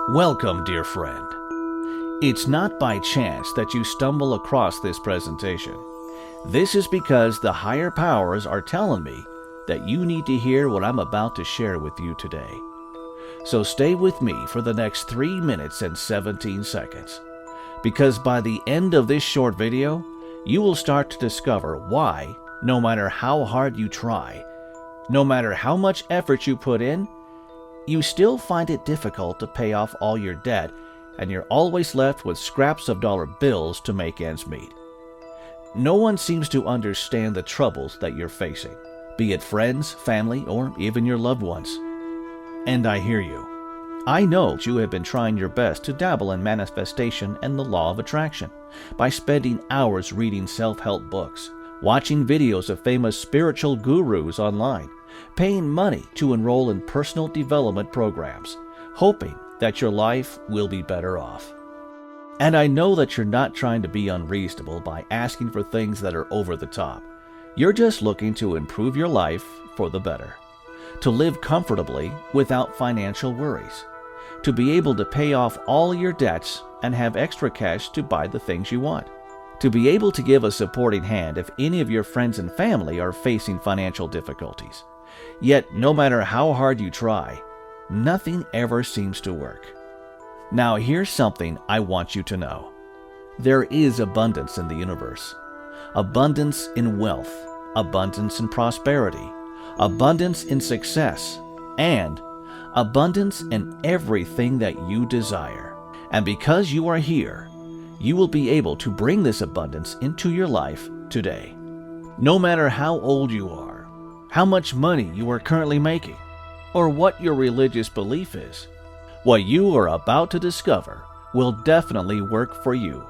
Welcome, dear friend. It's not by chance that you stumble across this presentation. This is because the higher powers are telling me that you need to hear what I'm about to share with you today. So stay with me for the next 3 minutes and 17 seconds, because by the end of this short video, you will start to discover why, no matter how hard you try, no matter how much effort you put in, you still find it difficult to pay off all your debt, and you're always left with scraps of dollar bills to make ends meet. No one seems to understand the troubles that you're facing, be it friends, family, or even your loved ones. And I hear you. I know you have been trying your best to dabble in manifestation and the law of attraction by spending hours reading self-help books, watching videos of famous spiritual gurus online, paying money to enroll in personal development programs, hoping that your life will be better off. And I know that you're not trying to be unreasonable by asking for things that are over the top. You're just looking to improve your life for the better, to live comfortably without financial worries, to be able to pay off all your debts and have extra cash to buy the things you want, to be able to give a supporting hand if any of your friends and family are facing financial difficulties. Yet, no matter how hard you try, nothing ever seems to work. Now, here's something I want you to know. There is abundance in the universe. Abundance in wealth, abundance in prosperity, abundance in success, and abundance in everything that you desire. And because you are here, you will be able to bring this abundance into your life today. No matter how old you are, how much money you are currently making, or what your religious belief is, what you are about to discover will definitely work for you.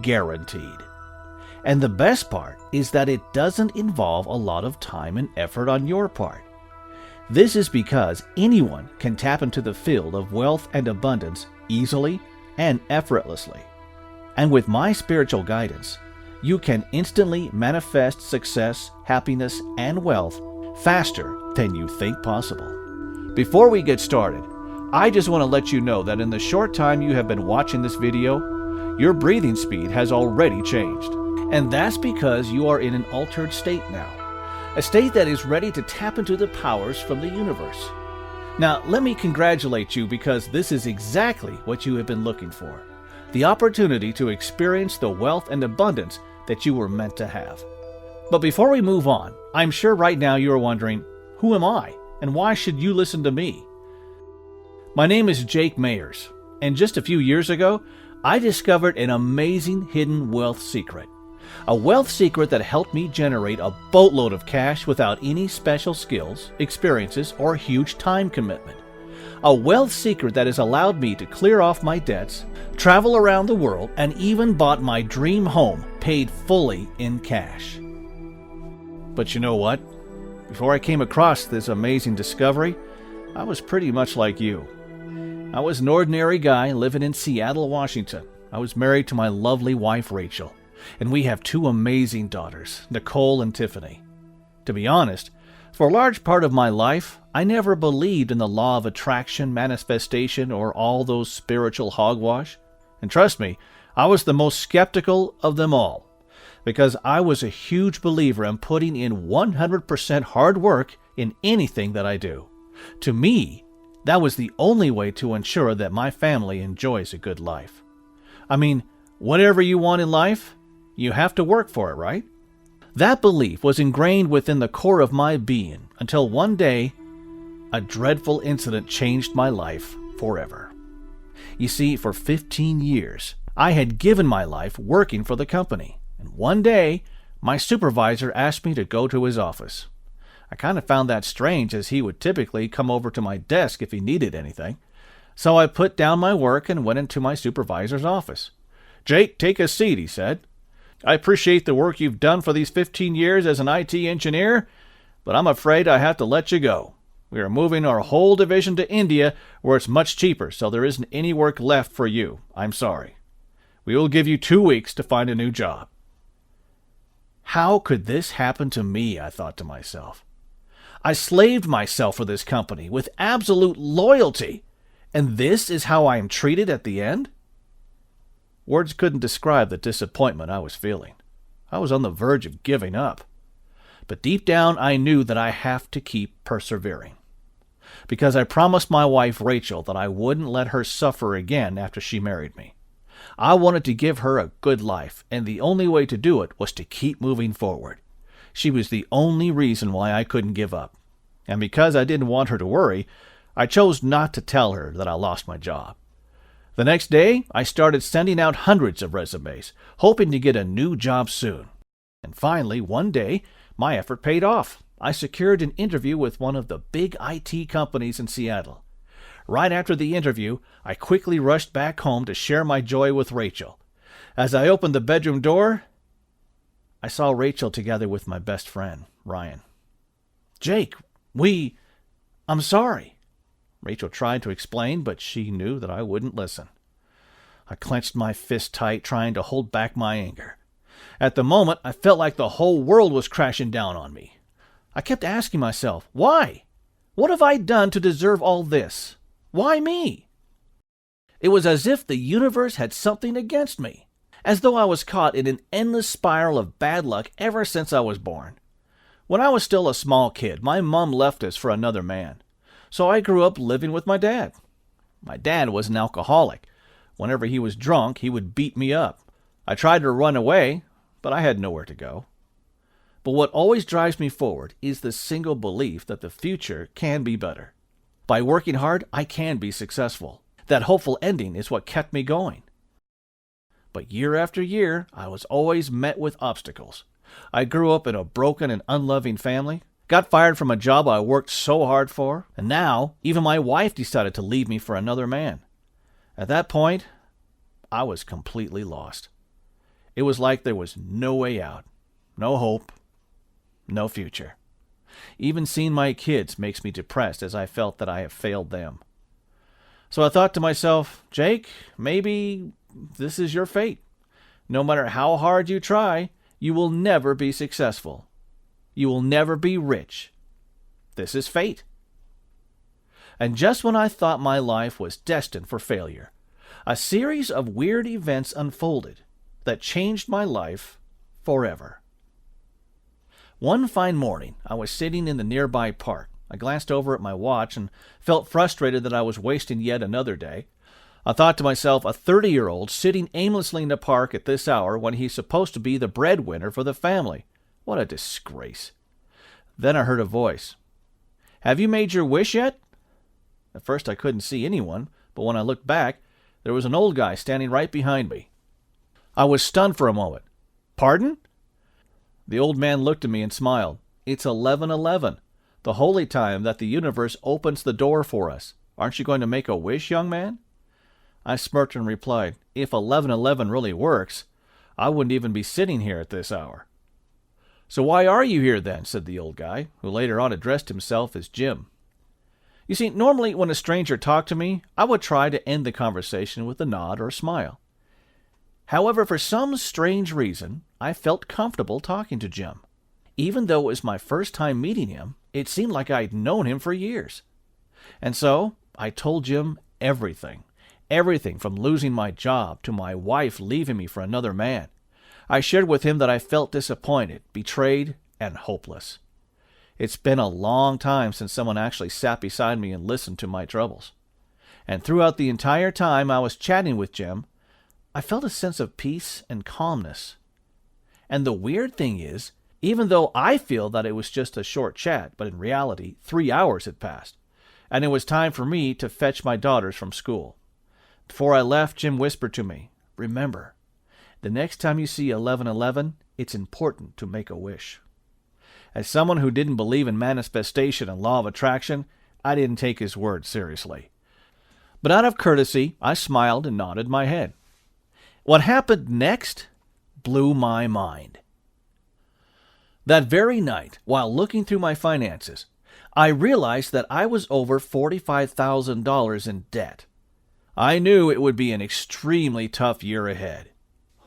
Guaranteed. And the best part is that it doesn't involve a lot of time and effort on your part. This is because anyone can tap into the field of wealth and abundance easily and effortlessly. And with my spiritual guidance, you can instantly manifest success, happiness, and wealth faster than you think possible. Before we get started, I just want to let you know that in the short time you have been watching this video, your breathing speed has already changed. And that's because you are in an altered state now, a state that is ready to tap into the powers from the universe. Now, let me congratulate you, because this is exactly what you have been looking for. The opportunity to experience the wealth and abundance that you were meant to have. But before we move on, I'm sure right now you are wondering, who am I and why should you listen to me? My name is Jake Mayers, and just a few years ago, I discovered an amazing hidden wealth secret. A wealth secret that helped me generate a boatload of cash without any special skills, experiences, or huge time commitment. A wealth secret that has allowed me to clear off my debts, travel around the world, and even bought my dream home paid fully in cash. But you know what? Before I came across this amazing discovery, I was pretty much like you. I was an ordinary guy living in Seattle, Washington. I was married to my lovely wife, Rachel, and we have 2 amazing daughters, Nicole and Tiffany. To be honest, for a large part of my life, I never believed in the law of attraction, manifestation, or all those spiritual hogwash. And trust me, I was the most skeptical of them all, because I was a huge believer in putting in 100% hard work in anything that I do. To me, that was the only way to ensure that my family enjoys a good life. I mean, whatever you want in life, you have to work for it, right? That belief was ingrained within the core of my being until one day, a dreadful incident changed my life forever. You see, for 15 years, I had given my life working for the company, and one day, my supervisor asked me to go to his office. I kind of found that strange, as he would typically come over to my desk if he needed anything. So I put down my work and went into my supervisor's office. "Jake, take a seat," he said. "I appreciate the work you've done for these 15 years as an IT engineer, but I'm afraid I have to let you go. We are moving our whole division to India, where it's much cheaper, so there isn't any work left for you. I'm sorry. We will give you 2 weeks to find a new job." How could this happen to me, I thought to myself. I slaved myself for this company with absolute loyalty, And this is how I am treated at the end? Words couldn't describe the disappointment I was feeling. I was on the verge of giving up. But deep down, I knew that I have to keep persevering. Because I promised my wife, Rachel, that I wouldn't let her suffer again after she married me. I wanted to give her a good life, and the only way to do it was to keep moving forward. She was the only reason why I couldn't give up. And because I didn't want her to worry, I chose not to tell her that I lost my job. The next day, I started sending out hundreds of resumes, hoping to get a new job soon. And finally, one day, my effort paid off. I secured an interview with one of the big IT companies in Seattle. Right after the interview, I quickly rushed back home to share my joy with Rachel. As I opened the bedroom door, I saw Rachel together with my best friend, Ryan. "Jake, I'm sorry." Rachel tried to explain, but she knew that I wouldn't listen. I clenched my fist tight, trying to hold back my anger. At the moment, I felt like the whole world was crashing down on me. I kept asking myself, why? What have I done to deserve all this? Why me? It was as if the universe had something against me, as though I was caught in an endless spiral of bad luck ever since I was born. When I was still a small kid, my mom left us for another man, so I grew up living with my dad. My dad was an alcoholic. Whenever he was drunk, he would beat me up. I tried to run away, but I had nowhere to go. But what always drives me forward is the single belief that the future can be better. By working hard, I can be successful. That hopeful ending is what kept me going. But year after year, I was always met with obstacles. I grew up in a broken and unloving family, got fired from a job I worked so hard for, and now even my wife decided to leave me for another man. At that point, I was completely lost. It was like there was no way out, no hope, no future. Even seeing my kids makes me depressed as I felt that I have failed them. So I thought to myself, Jake, maybe this is your fate. No matter how hard you try, you will never be successful. You will never be rich. This is fate. And just when I thought my life was destined for failure, a series of weird events unfolded that changed my life forever. One fine morning, I was sitting in the nearby park. I glanced over at my watch and felt frustrated that I was wasting yet another day. I thought to myself, a 30-year-old sitting aimlessly in the park at this hour when he's supposed to be the breadwinner for the family. What a disgrace. Then I heard a voice. "Have you made your wish yet?" At first I couldn't see anyone, but when I looked back, there was an old guy standing right behind me. I was stunned for a moment. "Pardon?" The old man looked at me and smiled. "It's 11:11, the holy time that the universe opens the door for us. Aren't you going to make a wish, young man?" I smirked and replied, "If 11:11 really works, I wouldn't even be sitting here at this hour." "So why are you here then?" said the old guy, who later on addressed himself as Jim. You see, normally when a stranger talked to me, I would try to end the conversation with a nod or a smile. However, for some strange reason, I felt comfortable talking to Jim. Even though it was my first time meeting him, it seemed like I'd known him for years. And so, I told Jim everything. Everything from losing my job to my wife leaving me for another man. I shared with him that I felt disappointed, betrayed, and hopeless. It's been a long time since someone actually sat beside me and listened to my troubles. And throughout the entire time I was chatting with Jim, I felt a sense of peace and calmness. And the weird thing is, even though I feel that it was just a short chat, but in reality, 3 hours had passed, and it was time for me to fetch my daughters from school. Before I left, Jim whispered to me, "Remember, the next time you see 11:11, it's important to make a wish." As someone who didn't believe in manifestation and law of attraction, I didn't take his word seriously. But out of courtesy, I smiled and nodded my head. What happened next blew my mind. That very night, while looking through my finances, I realized that I was over $45,000 in debt. I knew it would be an extremely tough year ahead.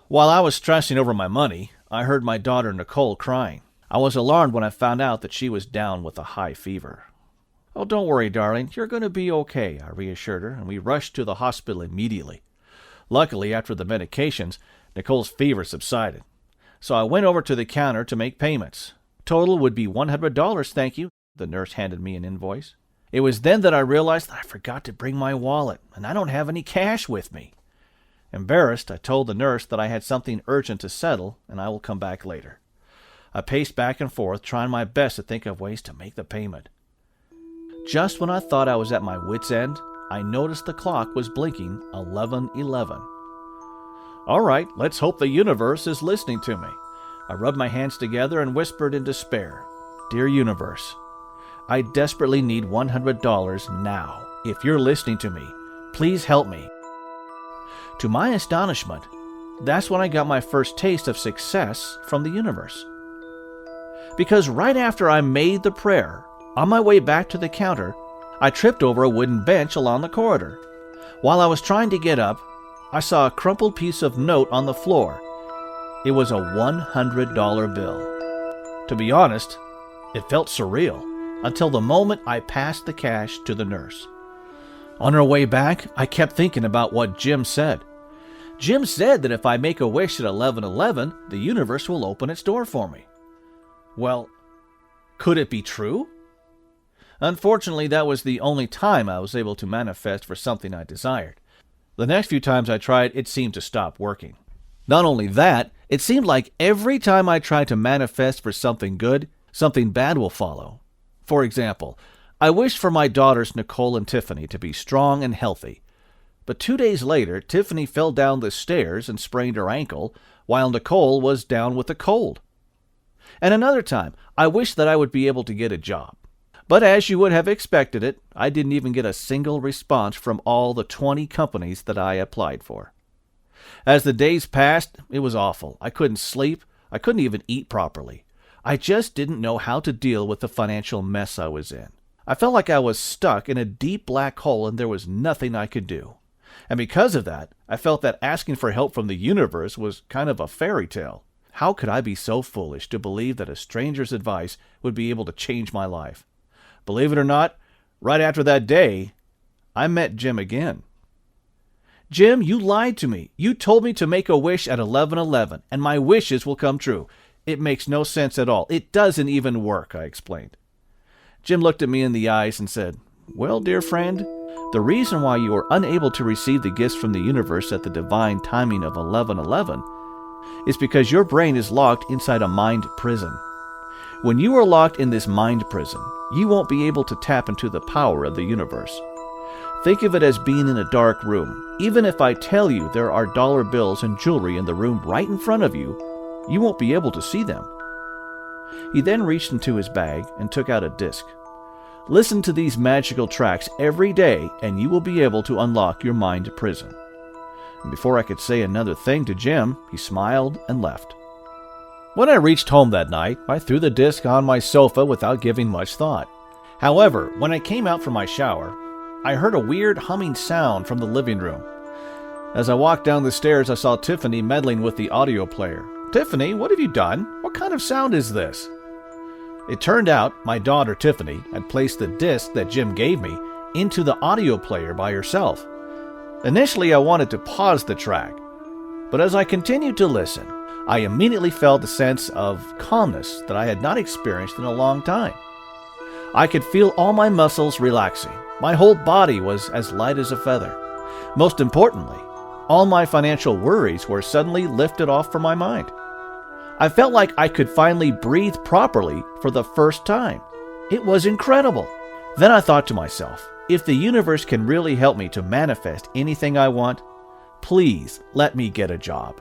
While I was stressing over my money, I heard my daughter Nicole crying. I was alarmed when I found out that she was down with a high fever. "Oh, don't worry, darling. You're going to be okay," I reassured her, and we rushed to the hospital immediately. Luckily, after the medications, Nicole's fever subsided. So I went over to the counter to make payments. Total would be $100, thank you. The nurse handed me an invoice. It was then that I realized that I forgot to bring my wallet, and I don't have any cash with me. Embarrassed, I told the nurse that I had something urgent to settle, and I will come back later. I paced back and forth, trying my best to think of ways to make the payment. Just when I thought I was at my wit's end, I noticed the clock was blinking 11:11. All right, let's hope the universe is listening to me. I rubbed my hands together and whispered in despair, "Dear universe, I desperately need $100 now. If you're listening to me, please help me." To my astonishment, that's when I got my first taste of success from the universe. Because right after I made the prayer, on my way back to the counter, I tripped over a wooden bench along the corridor. While I was trying to get up, I saw a crumpled piece of note on the floor. It was a $100 bill. To be honest, it felt surreal until the moment I passed the cash to the nurse. On her way back, I kept thinking about what Jim said. Jim said that if I make a wish at 11:11, the universe will open its door for me. Well, could it be true? Unfortunately, that was the only time I was able to manifest for something I desired. The next few times I tried, it seemed to stop working. Not only that, it seemed like every time I tried to manifest for something good, something bad will follow. For example, I wished for my daughters Nicole and Tiffany to be strong and healthy. But 2 days later, Tiffany fell down the stairs and sprained her ankle, while Nicole was down with a cold. And another time, I wished that I would be able to get a job. But as you would have expected it, I didn't even get a single response from all the 20 companies that I applied for. As the days passed, it was awful. I couldn't sleep. I couldn't even eat properly. I just didn't know how to deal with the financial mess I was in. I felt like I was stuck in a deep black hole and there was nothing I could do. And because of that, I felt that asking for help from the universe was kind of a fairy tale. How could I be so foolish to believe that a stranger's advice would be able to change my life? Believe it or not, right after that day, I met Jim again. "Jim, you lied to me. You told me to make a wish at 11:11, and my wishes will come true. It makes no sense at all. It doesn't even work," I explained. Jim looked at me in the eyes and said, "Well, dear friend, the reason why you are unable to receive the gifts from the universe at the divine timing of 11:11 is because your brain is locked inside a mind prison. When you are locked in this mind prison, you won't be able to tap into the power of the universe. Think of it as being in a dark room. Even if I tell you there are dollar bills and jewelry in the room right in front of you, you won't be able to see them." He then reached into his bag and took out a disc. "Listen to these magical tracks every day and you will be able to unlock your mind prison." And before I could say another thing to Jim, he smiled and left. When I reached home that night, I threw the disc on my sofa without giving much thought. However, when I came out from my shower, I heard a weird humming sound from the living room. As I walked down the stairs, I saw Tiffany meddling with the audio player. "Tiffany, what have you done? What kind of sound is this?" It turned out my daughter Tiffany had placed the disc that Jim gave me into the audio player by herself. Initially, I wanted to pause the track, but as I continued to listen, I immediately felt a sense of calmness that I had not experienced in a long time. I could feel all my muscles relaxing. My whole body was as light as a feather. Most importantly, all my financial worries were suddenly lifted off from my mind. I felt like I could finally breathe properly for the first time. It was incredible. Then I thought to myself, if the universe can really help me to manifest anything I want, please let me get a job.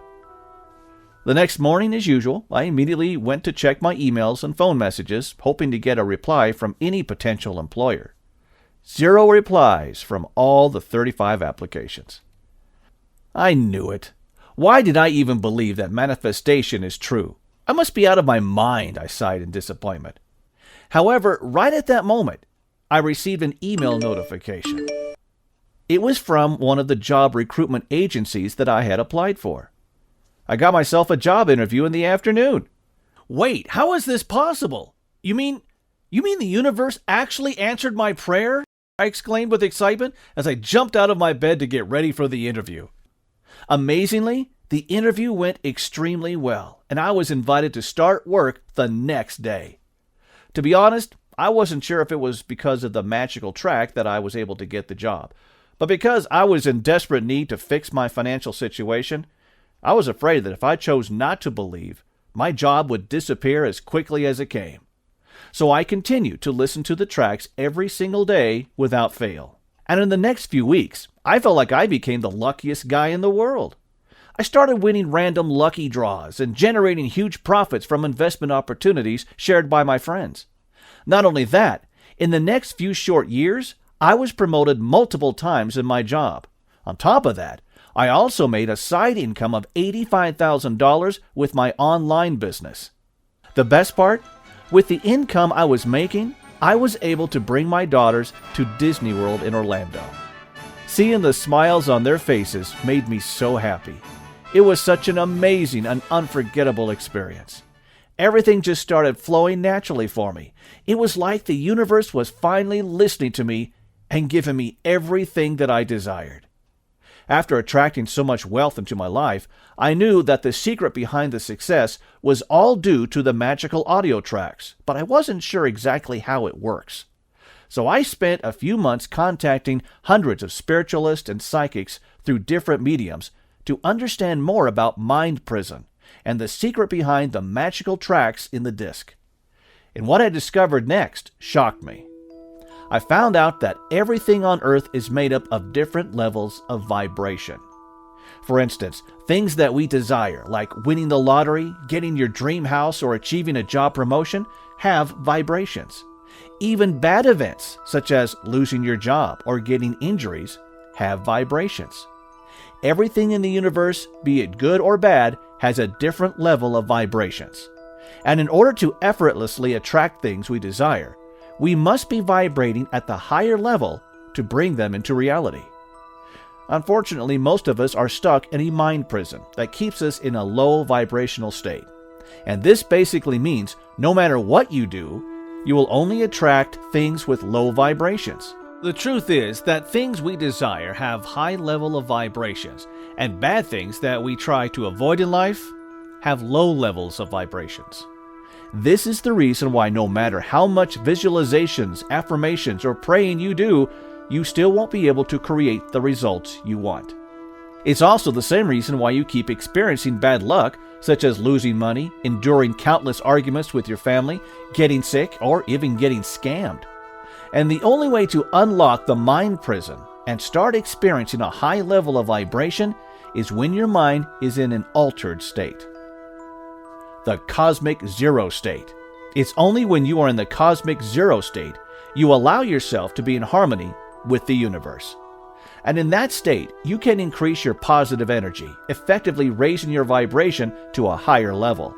The next morning, as usual, I immediately went to check my emails and phone messages, hoping to get a reply from any potential employer. 0 replies from all the 35 applications. I knew it. Why did I even believe that manifestation is true? I must be out of my mind, I sighed in disappointment. However, right at that moment, I received an email notification. It was from one of the job recruitment agencies that I had applied for. I got myself a job interview in the afternoon. Wait, how is this possible? You mean You mean the universe actually answered my prayer? I exclaimed with excitement as I jumped out of my bed to get ready for the interview. Amazingly, the interview went extremely well, and I was invited to start work the next day. To be honest, I wasn't sure if it was because of the magical track that I was able to get the job, but because I was in desperate need to fix my financial situation, I was afraid that if I chose not to believe, my job would disappear as quickly as it came. So I continued to listen to the tracks every single day without fail. And in the next few weeks, I felt like I became the luckiest guy in the world. I started winning random lucky draws and generating huge profits from investment opportunities shared by my friends. Not only that, in the next few short years, I was promoted multiple times in my job. On top of that, I also made a side income of $85,000 with my online business. The best part? With the income I was making, I was able to bring my daughters to Disney World in Orlando. Seeing the smiles on their faces made me so happy. It was such an amazing and unforgettable experience. Everything just started flowing naturally for me. It was like the universe was finally listening to me and giving me everything that I desired. After attracting so much wealth into my life, I knew that the secret behind the success was all due to the magical audio tracks, but I wasn't sure exactly how it works. So I spent a few months contacting hundreds of spiritualists and psychics through different mediums to understand more about mind prison and the secret behind the magical tracks in the disc. And what I discovered next shocked me. I found out that everything on Earth is made up of different levels of vibration. For instance, things that we desire, like winning the lottery, getting your dream house, or achieving a job promotion, have vibrations. Even bad events, such as losing your job or getting injuries, have vibrations. Everything in the universe, be it good or bad, has a different level of vibrations. And in order to effortlessly attract things we desire, we must be vibrating at the higher level to bring them into reality. Unfortunately, most of us are stuck in a mind prison that keeps us in a low vibrational state. And this basically means no matter what you do, you will only attract things with low vibrations. The truth is that things we desire have high level of vibrations, and bad things that we try to avoid in life have low levels of vibrations. This is the reason why no matter how much visualizations, affirmations, or praying you do, you still won't be able to create the results you want. It's also the same reason why you keep experiencing bad luck, such as losing money, enduring countless arguments with your family, getting sick, or even getting scammed. And the only way to unlock the mind prison and start experiencing a high level of vibration is when your mind is in an altered state. The cosmic zero state. It's only when you are in the cosmic zero state you allow yourself to be in harmony with the universe. And in that state, you can increase your positive energy, effectively raising your vibration to a higher level.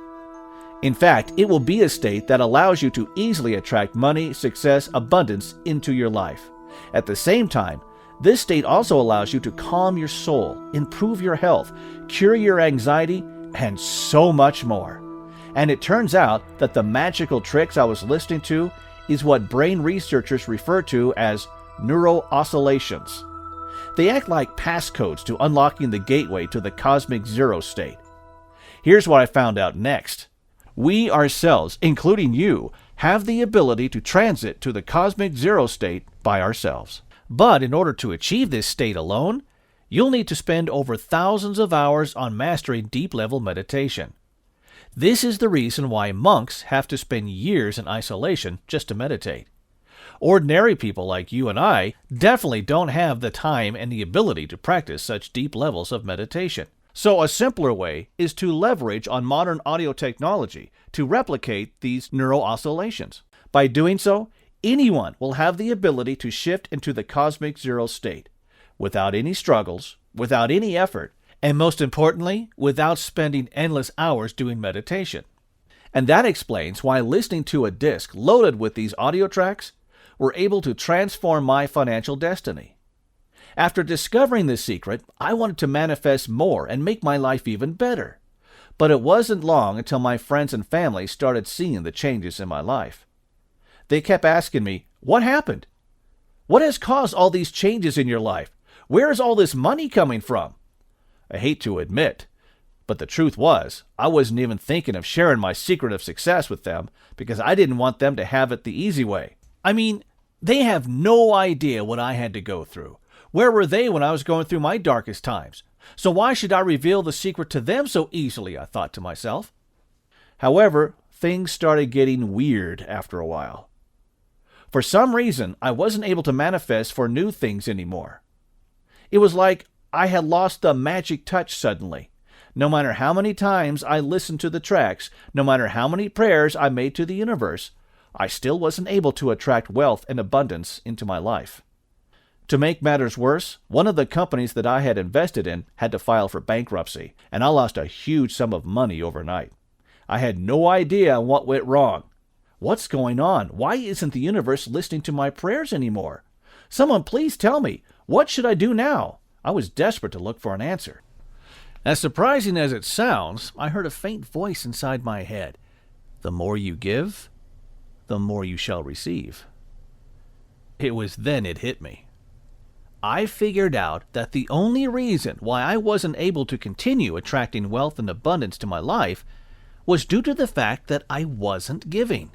In fact, it will be a state that allows you to easily attract money, success, abundance into your life. At the same time, this state also allows you to calm your soul, improve your health, cure your anxiety, and so much more. And it turns out that the magical tricks I was listening to is what brain researchers refer to as neuro-oscillations. They act like passcodes to unlocking the gateway to the cosmic zero state. Here's what I found out next. We ourselves, including you, have the ability to transit to the cosmic zero state by ourselves. But in order to achieve this state alone, you'll need to spend over thousands of hours on mastering deep-level meditation. This is the reason why monks have to spend years in isolation just to meditate. Ordinary people like you and I definitely don't have the time and the ability to practice such deep levels of meditation. So a simpler way is to leverage on modern audio technology to replicate these neural oscillations. By doing so, anyone will have the ability to shift into the cosmic zero state without any struggles, without any effort, and most importantly, without spending endless hours doing meditation. And that explains why listening to a disc loaded with these audio tracks were able to transform my financial destiny. After discovering this secret, I wanted to manifest more and make my life even better. But it wasn't long until my friends and family started seeing the changes in my life. They kept asking me, "What happened? What has caused all these changes in your life? Where is all this money coming from?" I hate to admit, but the truth was, I wasn't even thinking of sharing my secret of success with them because I didn't want them to have it the easy way. I mean, they have no idea what I had to go through. Where were they when I was going through my darkest times? So why should I reveal the secret to them so easily, I thought to myself. However, things started getting weird after a while. For some reason, I wasn't able to manifest for new things anymore. It was like I had lost the magic touch suddenly. No matter how many times I listened to the tracks, no matter how many prayers I made to the universe, I still wasn't able to attract wealth and abundance into my life. To make matters worse, one of the companies that I had invested in had to file for bankruptcy, and I lost a huge sum of money overnight. I had no idea what went wrong. What's going on? Why isn't the universe listening to my prayers anymore? Someone please tell me, what should I do now? I was desperate to look for an answer. As surprising as it sounds, I heard a faint voice inside my head. The more you give, the more you shall receive. It was then it hit me. I figured out that the only reason why I wasn't able to continue attracting wealth and abundance to my life was due to the fact that I wasn't giving.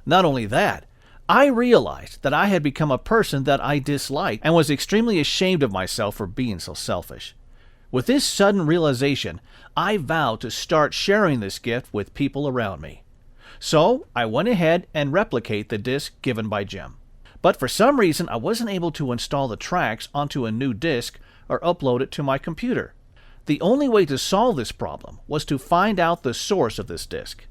Not only that, I realized that I had become a person that I disliked and was extremely ashamed of myself for being so selfish. With this sudden realization, I vowed to start sharing this gift with people around me. So I went ahead and replicated the disc given by Jim. But for some reason, I wasn't able to install the tracks onto a new disc or upload it to my computer. The only way to solve this problem was to find out the source of this disc.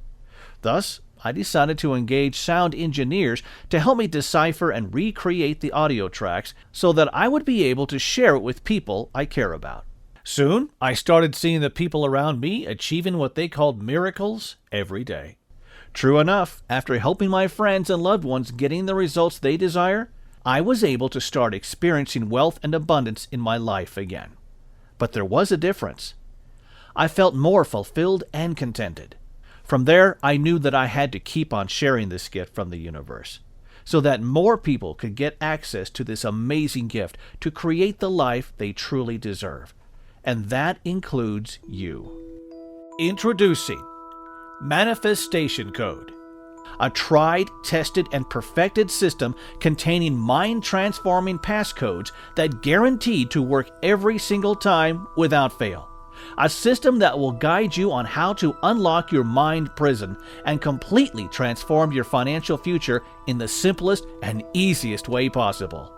Thus, I decided to engage sound engineers to help me decipher and recreate the audio tracks so that I would be able to share it with people I care about. Soon, I started seeing the people around me achieving what they called miracles every day. True enough, after helping my friends and loved ones getting the results they desire, I was able to start experiencing wealth and abundance in my life again. But there was a difference. I felt more fulfilled and contented. From there, I knew that I had to keep on sharing this gift from the universe, so that more people could get access to this amazing gift to create the life they truly deserve. And that includes you. Introducing Manifestation Code, a tried, tested, and perfected system containing mind-transforming passcodes that guaranteed to work every single time without fail. A system that will guide you on how to unlock your mind prison and completely transform your financial future in the simplest and easiest way possible.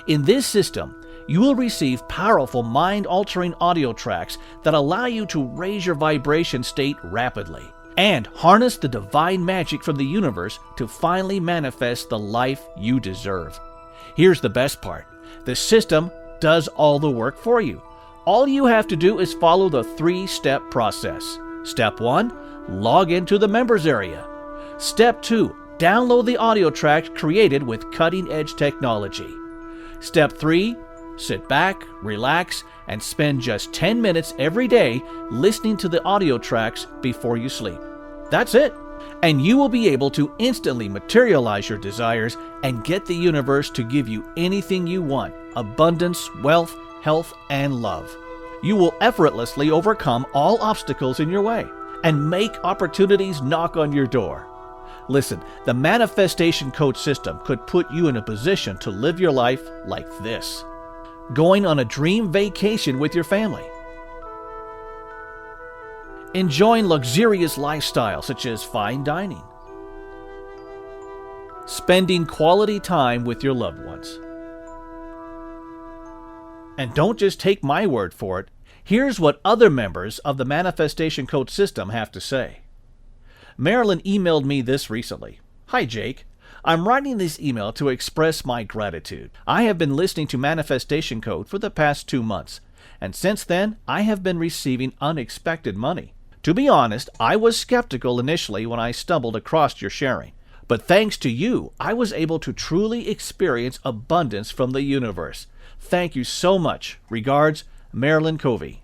In this system, you will receive powerful mind-altering audio tracks that allow you to raise your vibration state rapidly and harness the divine magic from the universe to finally manifest the life you deserve. Here's the best part. The system does all the work for you. All you have to do is follow the 3-step process. Step 1, log into the members area. Step 2, download the audio tracks created with cutting-edge technology. Step 3, sit back, relax, and spend just 10 minutes every day listening to the audio tracks before you sleep. That's it. And you will be able to instantly materialize your desires and get the universe to give you anything you want: abundance, wealth, health, and love. You will effortlessly overcome all obstacles in your way and make opportunities knock on your door. Listen, the manifestation code system could put you in a position to live your life like this: going on a dream vacation with your family, enjoying luxurious lifestyles such as fine dining, spending quality time with your loved ones. And don't just take my word for it. Here's what other members of the Manifestation Code system have to say. Marilyn emailed me this recently. "Hi Jake, I'm writing this email to express my gratitude. I have been listening to Manifestation Code for the past 2 months, and since then I have been receiving unexpected money. To be honest, I was skeptical initially when I stumbled across your sharing. But thanks to you, I was able to truly experience abundance from the universe. Thank you so much. Regards, Marilyn Covey."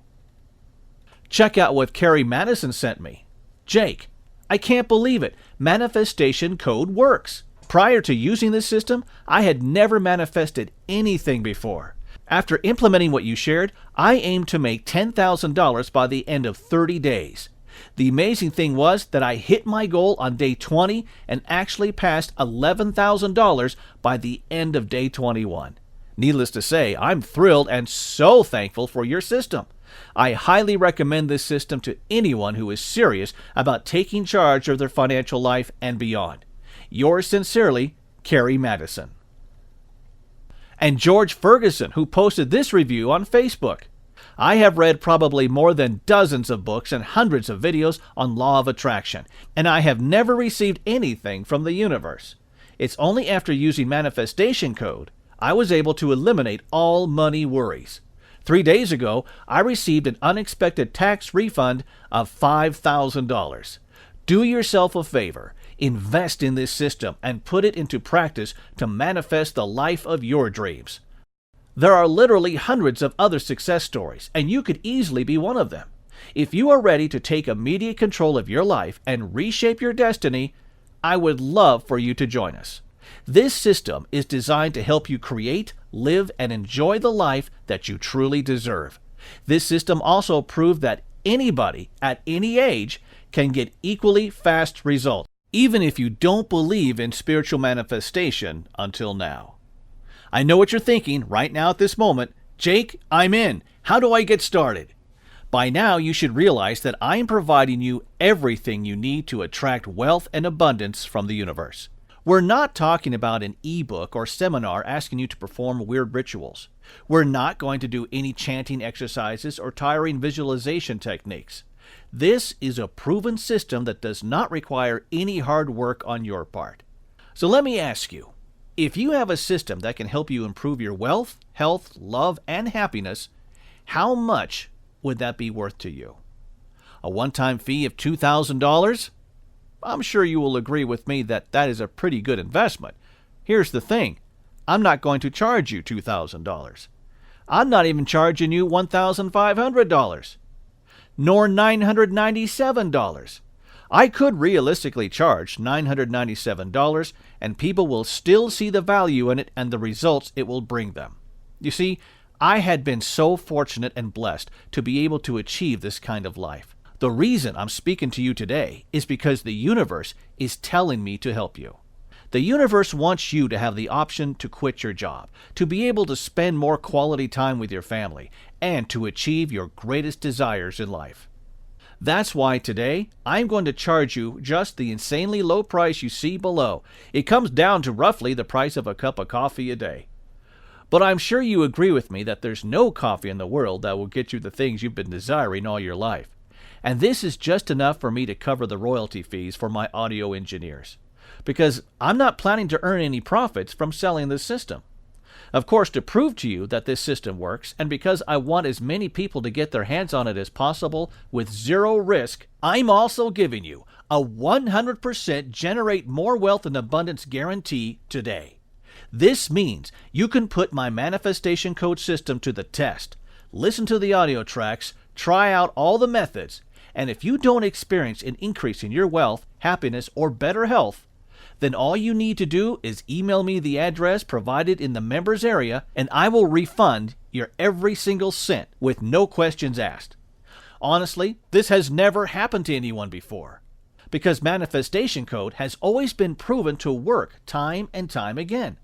Check out what Carrie Madison sent me. "Jake, I can't believe it. Manifestation Code works. Prior to using this system, I had never manifested anything before. After implementing what you shared, I aimed to make $10,000 by the end of 30 days. The amazing thing was that I hit my goal on day 20 and actually passed $11,000 by the end of day 21. Needless to say, I'm thrilled and so thankful for your system. I highly recommend this system to anyone who is serious about taking charge of their financial life and beyond. Yours sincerely, Carrie Madison. And George Ferguson, who posted this review on Facebook. I have read probably more than dozens of books and hundreds of videos on law of attraction, and I have never received anything from the universe. It's only after using manifestation code I was able to eliminate all money worries. 3 days ago, I received an unexpected tax refund of $5,000. Do yourself a favor. Invest in this system and put it into practice to manifest the life of your dreams. There are literally hundreds of other success stories, and you could easily be one of them. If you are ready to take immediate control of your life and reshape your destiny, I would love for you to join us. This system is designed to help you create, live, and enjoy the life that you truly deserve. This system also proved that anybody at any age can get equally fast results, even if you don't believe in spiritual manifestation until now. I know what you're thinking right now at this moment. Jake, I'm in. How do I get started? By now, you should realize that I'm providing you everything you need to attract wealth and abundance from the universe. We're not talking about an ebook or seminar asking you to perform weird rituals. We're not going to do any chanting exercises or tiring visualization techniques. This is a proven system that does not require any hard work on your part. So let me ask you, if you have a system that can help you improve your wealth, health, love, and happiness, how much would that be worth to you? A one-time fee of $2,000? I'm sure you will agree with me that that is a pretty good investment. Here's the thing. I'm not going to charge you $2,000. I'm not even charging you $1,500, nor $997. I could realistically charge $997, and people will still see the value in it and the results it will bring them. You see, I had been so fortunate and blessed to be able to achieve this kind of life. The reason I'm speaking to you today is because the universe is telling me to help you. The universe wants you to have the option to quit your job, to be able to spend more quality time with your family, and to achieve your greatest desires in life. That's why today, I'm going to charge you just the insanely low price you see below. It comes down to roughly the price of a cup of coffee a day. But I'm sure you agree with me that there's no coffee in the world that will get you the things you've been desiring all your life. And this is just enough for me to cover the royalty fees for my audio engineers, because I'm not planning to earn any profits from selling this system. Of course, to prove to you that this system works, and because I want as many people to get their hands on it as possible with zero risk, I'm also giving you a 100% generate more wealth and abundance guarantee today. This means you can put my manifestation code system to the test, listen to the audio tracks, try out all the methods, and if you don't experience an increase in your wealth, happiness, or better health, then all you need to do is email me the address provided in the members area, and I will refund your every single cent with no questions asked. Honestly, this has never happened to anyone before, because manifestation code has always been proven to work time and time again.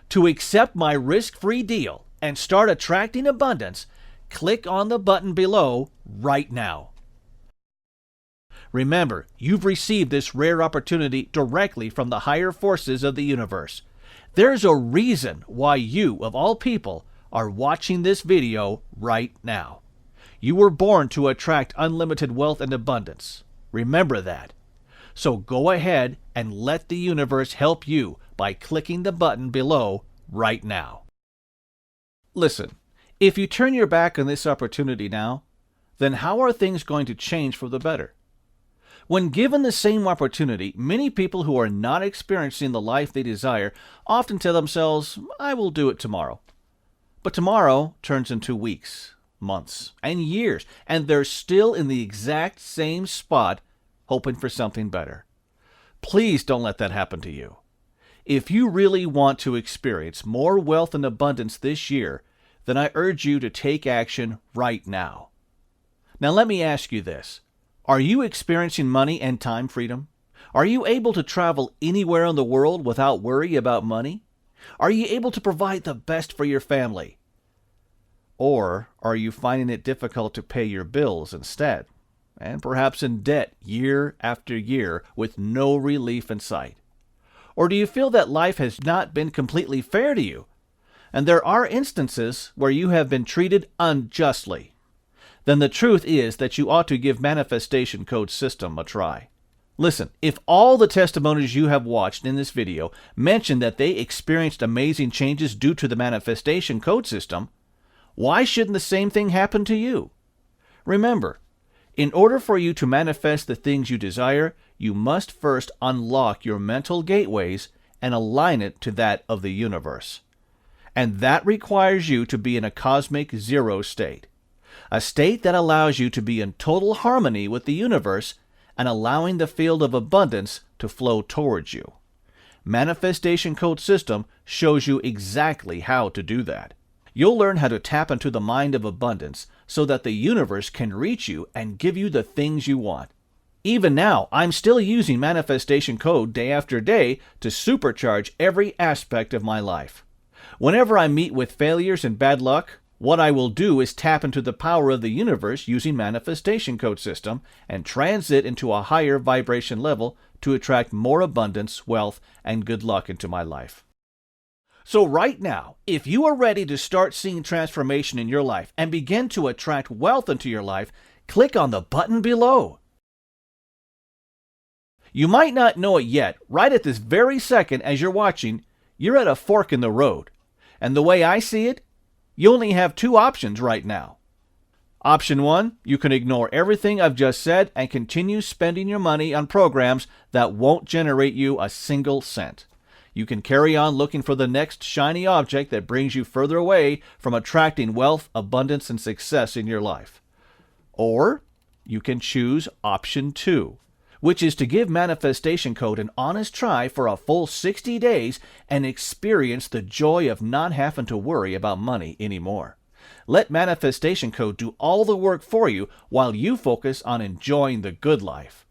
To accept my risk-free deal and start attracting abundance, click on the button below right now. Remember, you've received this rare opportunity directly from the higher forces of the universe. There's a reason why you, of all people, are watching this video right now. You were born to attract unlimited wealth and abundance. Remember that. So go ahead and let the universe help you by clicking the button below right now. Listen, if you turn your back on this opportunity now, then how are things going to change for the better? When given the same opportunity, many people who are not experiencing the life they desire often tell themselves, I will do it tomorrow. But tomorrow turns into weeks, months, and years, and they're still in the exact same spot, hoping for something better. Please don't let that happen to you. If you really want to experience more wealth and abundance this year, then I urge you to take action right now. Now let me ask you this. Are you experiencing money and time freedom? Are you able to travel anywhere in the world without worry about money? Are you able to provide the best for your family? Or are you finding it difficult to pay your bills instead, and perhaps in debt year after year with no relief in sight? Or do you feel that life has not been completely fair to you, and there are instances where you have been treated unjustly? Then the truth is that you ought to give Manifestation Code System a try. Listen, if all the testimonies you have watched in this video mention that they experienced amazing changes due to the Manifestation Code System, why shouldn't the same thing happen to you? Remember, in order for you to manifest the things you desire, you must first unlock your mental gateways and align it to that of the universe. And that requires you to be in a cosmic zero state, a state that allows you to be in total harmony with the universe and allowing the field of abundance to flow towards you. Manifestation Code System shows you exactly how to do that. You'll learn how to tap into the mind of abundance so that the universe can reach you and give you the things you want. Even now, I'm still using Manifestation Code day after day to supercharge every aspect of my life. Whenever I meet with failures and bad luck, what I will do is tap into the power of the universe using Manifestation Code System and transit into a higher vibration level to attract more abundance, wealth, and good luck into my life. So right now, if you are ready to start seeing transformation in your life and begin to attract wealth into your life, click on the button below. You might not know it yet, right at this very second as you're watching, you're at a fork in the road. And the way I see it, you only have two options right now. Option 1, you can ignore everything I've just said and continue spending your money on programs that won't generate you a single cent. You can carry on looking for the next shiny object that brings you further away from attracting wealth, abundance, and success in your life. Or you can choose option 2, which is to give Manifestation Code an honest try for a full 60 days and experience the joy of not having to worry about money anymore. Let Manifestation Code do all the work for you while you focus on enjoying the good life.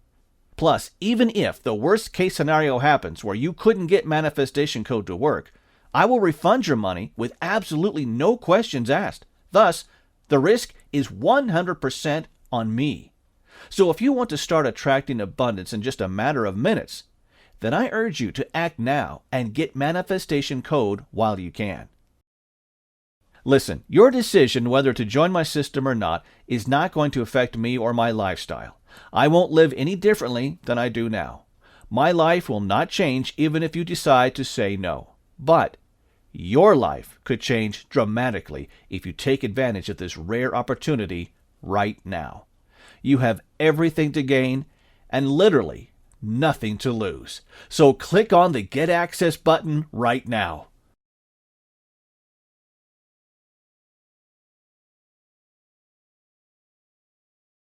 Plus, even if the worst case scenario happens where you couldn't get Manifestation Code to work, I will refund your money with absolutely no questions asked. Thus, the risk is 100% on me. So if you want to start attracting abundance in just a matter of minutes, then I urge you to act now and get Manifestation Code while you can. Listen, your decision whether to join my system or not is not going to affect me or my lifestyle. I won't live any differently than I do now. My life will not change even if you decide to say no. But your life could change dramatically if you take advantage of this rare opportunity right now. You have everything to gain and literally nothing to lose. So click on the Get Access button right now.